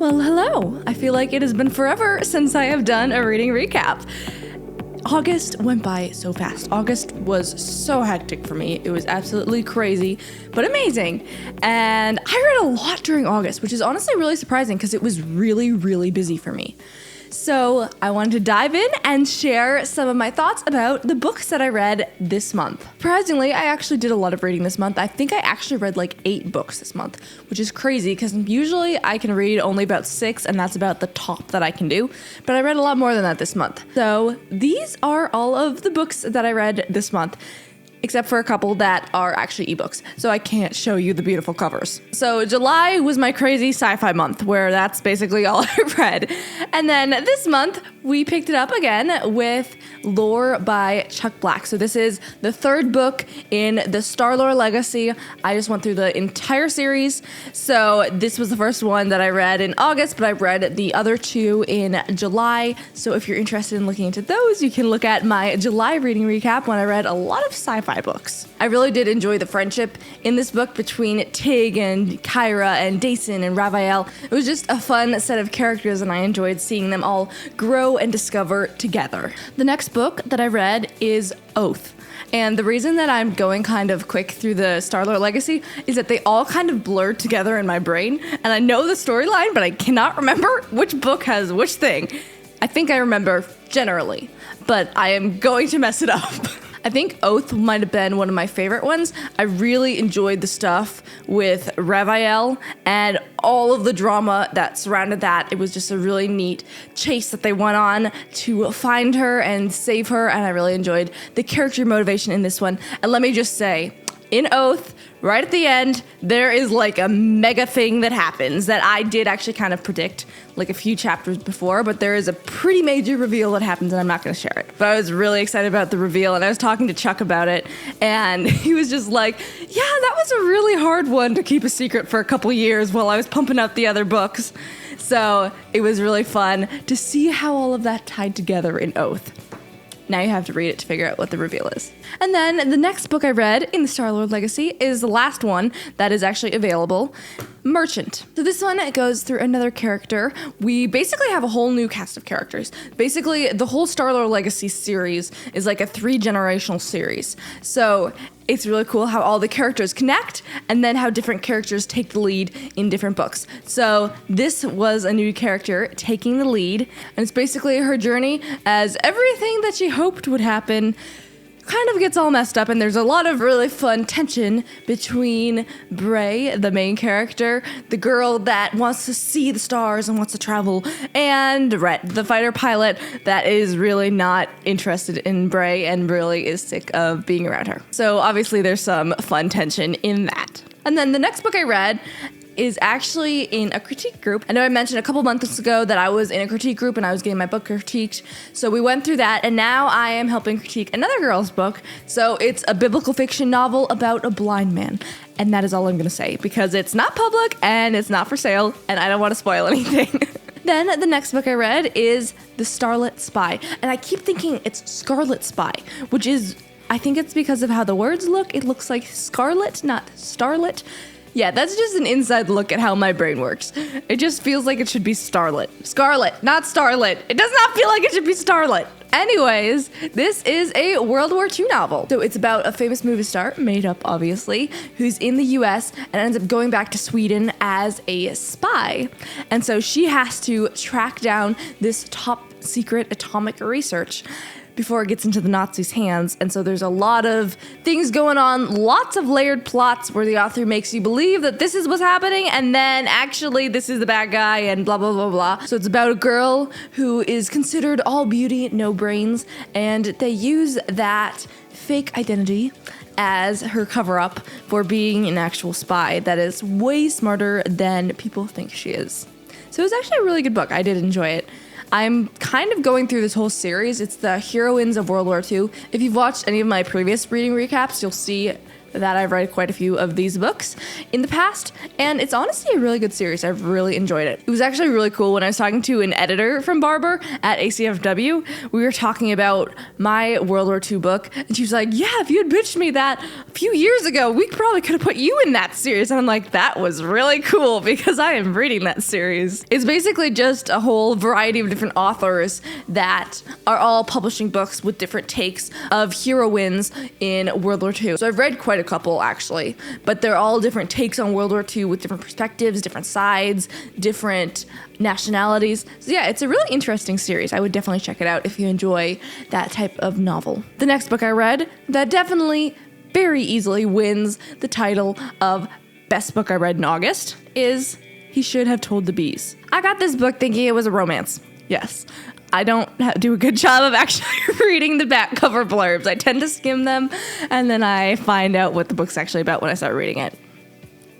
Well, hello. I feel like it has been forever since I have done a reading recap. August went by so fast. August was so hectic for me. It was absolutely crazy, but amazing. And I read a lot during August, which is honestly really surprising because it was really, really busy for me. So I wanted to dive in and share some of my thoughts about the books that I read this month. Surprisingly, I actually did a lot of reading this month. I think I actually read like 8 books this month, which is crazy because usually I can read only about 6 and that's about the top that I can do. But I read a lot more than that this month. So these are all of the books that I read this month, except for a couple that are actually ebooks, so I can't show you the beautiful covers. So July was my crazy sci-fi month, where that's basically all I read. And then this month, we picked it up again with Lore by Chuck Black. So this is the 3rd book in the Starlet Legacy. I just went through the entire series. So this was the first one that I read in August, but I read the other 2 in July. So if you're interested in looking into those, you can look at my July reading recap when I read a lot of sci-fi books. I really did enjoy the friendship in this book between Tig and Kyra and Dason and Raphael. It was just a fun set of characters and I enjoyed seeing them all grow and discover together. The next book that I read is Oath. And the reason that I'm going kind of quick through the Starlet Legacy is that they all kind of blurred together in my brain. And I know the storyline, but I cannot remember which book has which thing. I think I remember generally, but I am going to mess it up. I think Oath might have been one of my favorite ones. I really enjoyed the stuff with Raphael and all of the drama that surrounded that. It was just a really neat chase that they went on to find her and save her, and I really enjoyed the character motivation in this one. And let me just say, in Oath, right at the end, there is like a mega thing that happens that I did actually kind of predict like a few chapters before, but there is a pretty major reveal that happens and I'm not going to share it. But I was really excited about the reveal and I was talking to Chuck about it and he was just like, yeah, that was a really hard one to keep a secret for a couple years while I was pumping out the other books. So it was really fun to see how all of that tied together in Oath. Now you have to read it to figure out what the reveal is. And then the next book I read in the Starlet Legacy is the last one that is actually available, Merchant. So this one, it goes through another character. We basically have a whole new cast of characters. Basically, the whole Starlet Legacy series is like a 3-generational series. So it's really cool how all the characters connect and then how different characters take the lead in different books. So this was a new character taking the lead, and it's basically her journey as everything that she hoped would happen kind of gets all messed up, and there's a lot of really fun tension between Bray, the main character, the girl that wants to see the stars and wants to travel, and Rhett, the fighter pilot that is really not interested in Bray and really is sick of being around her. So obviously there's some fun tension in that. And then the next book I read is actually in a critique group. I know I mentioned a couple months ago that I was in a critique group and I was getting my book critiqued. So we went through that and now I am helping critique another girl's book. So it's a biblical fiction novel about a blind man. And that is all I'm gonna say because it's not public and it's not for sale and I don't want to spoil anything. Then the next book I read is The Starlet Spy. And I keep thinking it's Scarlet Spy, which is, I think it's because of how the words look. It looks like scarlet, not starlet. Yeah, that's just an inside look at how my brain works. It just feels like it should be Starlet. Scarlet, not Starlet. It does not feel like it should be Starlet. Anyways, this is a World War II novel. So it's about a famous movie star, made up obviously, who's in the US and ends up going back to Sweden as a spy. And so she has to track down this top secret atomic research before it gets into the Nazis' hands. And so there's a lot of things going on, lots of layered plots where the author makes you believe that this is what's happening and then actually this is the bad guy and blah, blah, blah, blah. So it's about a girl who is considered all beauty, no brains, and they use that fake identity as her cover-up for being an actual spy that is way smarter than people think she is. So it was actually a really good book. I did enjoy it. I'm kind of going through this whole series. It's the Heroines of World War II. If you've watched any of my previous reading recaps, you'll see that I've read quite a few of these books in the past, and it's honestly a really good series. I've really enjoyed it. It was actually really cool when I was talking to an editor from Barber at ACFW. We were talking about my World War II book, and she was like, yeah, if you had pitched me that a few years ago, we probably could have put you in that series. And I'm like, that was really cool because I am reading that series. It's basically just a whole variety of different authors that are all publishing books with different takes of heroines in World War II. So I've read quite a couple actually, but they're all different takes on World War II with different perspectives, different sides, different nationalities. So yeah, it's a really interesting series. I would definitely check it out if you enjoy that type of novel. The next book I read that definitely very easily wins the title of best book I read in August is He Should Have Told the Bees. I got this book thinking it was a romance. Yes. I don't do a good job of actually reading the back cover blurbs. I tend to skim them, and then I find out what the book's actually about when I start reading it.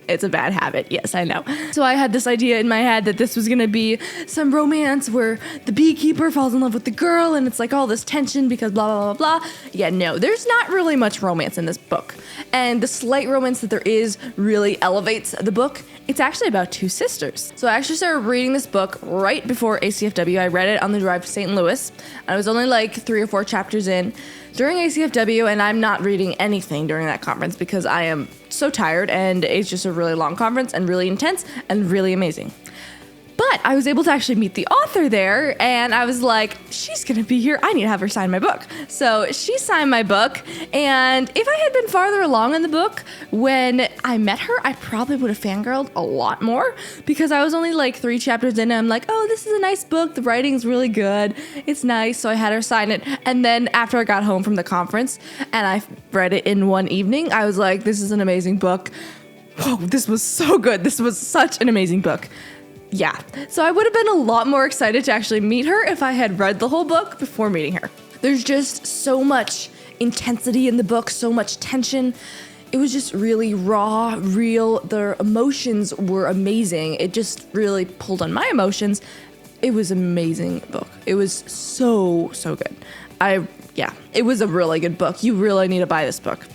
It's a bad habit, yes, I know. So I had this idea in my head that this was gonna be some romance where the beekeeper falls in love with the girl and it's like all this tension because blah, blah, blah, blah. Yeah, no, there's not really much romance in this book. And the slight romance that there is really elevates the book. It's actually about two sisters. So I actually started reading this book right before ACFW. I read it on the drive to St. Louis. I was only like 3 or 4 chapters in during ACFW, and I'm not reading anything during that conference because I am so tired, and it's just a really long conference and really intense and really amazing. But I was able to actually meet the author there, and I was like, she's gonna be here. I need to have her sign my book. So she signed my book, and if I had been farther along in the book when I met her, I probably would have fangirled a lot more because I was only like 3 chapters in, and I'm like, oh, this is a nice book. The writing's really good. It's nice. So I had her sign it. And then after I got home from the conference and I read it in one evening, I was like, this is an amazing book. Whoa, this was so good. This was such an amazing book. Yeah, so I would have been a lot more excited to actually meet her if I had read the whole book before meeting her. There's just so much intensity in the book, so much tension. It was just really raw, real. The emotions were amazing. It just really pulled on my emotions. It was an amazing book. It was so good. It was a really good book. You really need to buy this book.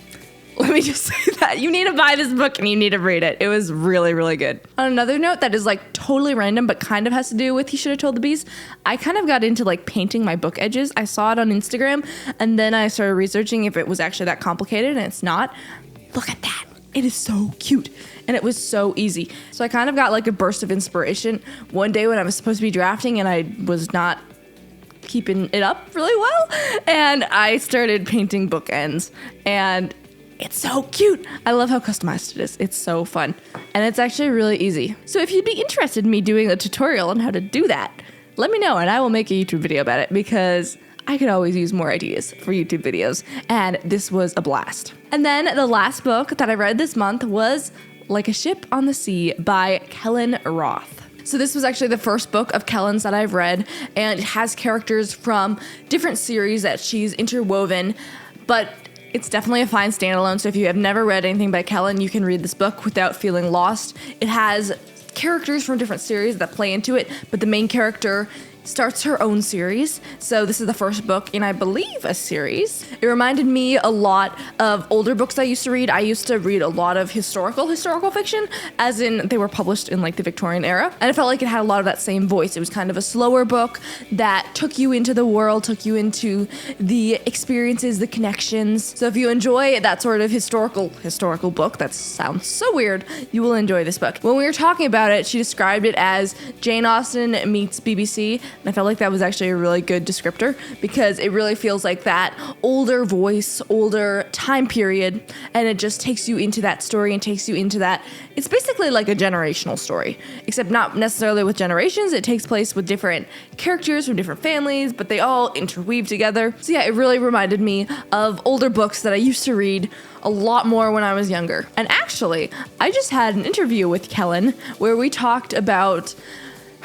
Let me just say that. You need to buy this book and you need to read it. It was really, really good. On another note that is like totally random but kind of has to do with He Should Have Told the Bees, I kind of got into like painting my book edges. I saw it on Instagram and then I started researching if it was actually that complicated, and it's not. Look at that. It is so cute. And it was so easy. So I kind of got like a burst of inspiration one day when I was supposed to be drafting and I was not keeping it up really well. And I started painting bookends, and it's so cute. I love how customized it is. It's so fun. And it's actually really easy. So if you'd be interested in me doing a tutorial on how to do that, let me know and I will make a YouTube video about it because I could always use more ideas for YouTube videos. And this was a blast. And then the last book that I read this month was Like a Ship on the Sea by Kellyn Roth. So this was actually the first book of Kellyn's that I've read, and it has characters from different series that she's interwoven, but it's definitely a fine standalone, so if you have never read anything by Kellyn, you can read this book without feeling lost. It has characters from different series that play into it, but the main character starts her own series. So this is the first book in, I believe, a series. It reminded me a lot of older books I used to read. I used to read a lot of historical fiction, as in they were published in like the Victorian era. And I felt like it had a lot of that same voice. It was kind of a slower book that took you into the world, took you into the experiences, the connections. So if you enjoy that sort of historical book, that sounds so weird, you will enjoy this book. When we were talking about it, she described it as Jane Austen meets BBC. And I felt like that was actually a really good descriptor because it really feels like that older voice, older time period, and it just takes you into that story and takes you into that. It's basically like a generational story, except not necessarily with generations. It takes place with different characters from different families, but they all interweave together. So yeah, it really reminded me of older books that I used to read a lot more when I was younger. And actually, I just had an interview with Kellyn where we talked about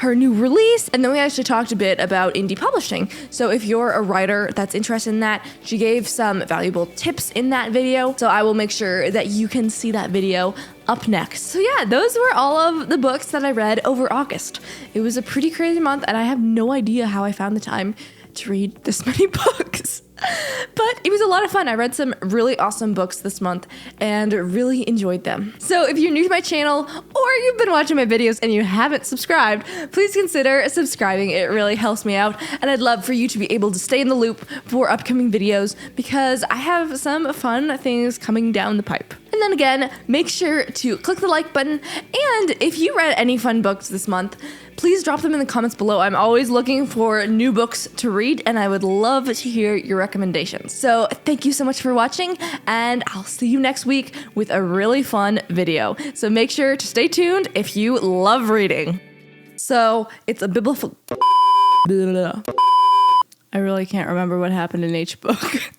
her new release, and then we actually talked a bit about indie publishing. So if you're a writer that's interested in that, she gave some valuable tips in that video, so I will make sure that you can see that video up next. So yeah, those were all of the books that I read over August. It was a pretty crazy month, and I have no idea how I found the time to read this many books. But it was a lot of fun. I read some really awesome books this month and really enjoyed them. So if you're new to my channel or you've been watching my videos and you haven't subscribed, please consider subscribing. It really helps me out, and I'd love for you to be able to stay in the loop for upcoming videos because I have some fun things coming down the pipe. And then again, make sure to click the like button, and if you read any fun books this month, please drop them in the comments below. I'm always looking for new books to read, and I would love to hear your recommendations. So thank you so much for watching, and I'll see you next week with a really fun video. So make sure to stay tuned if you love reading. So it's a biblical... I really can't remember what happened in each book.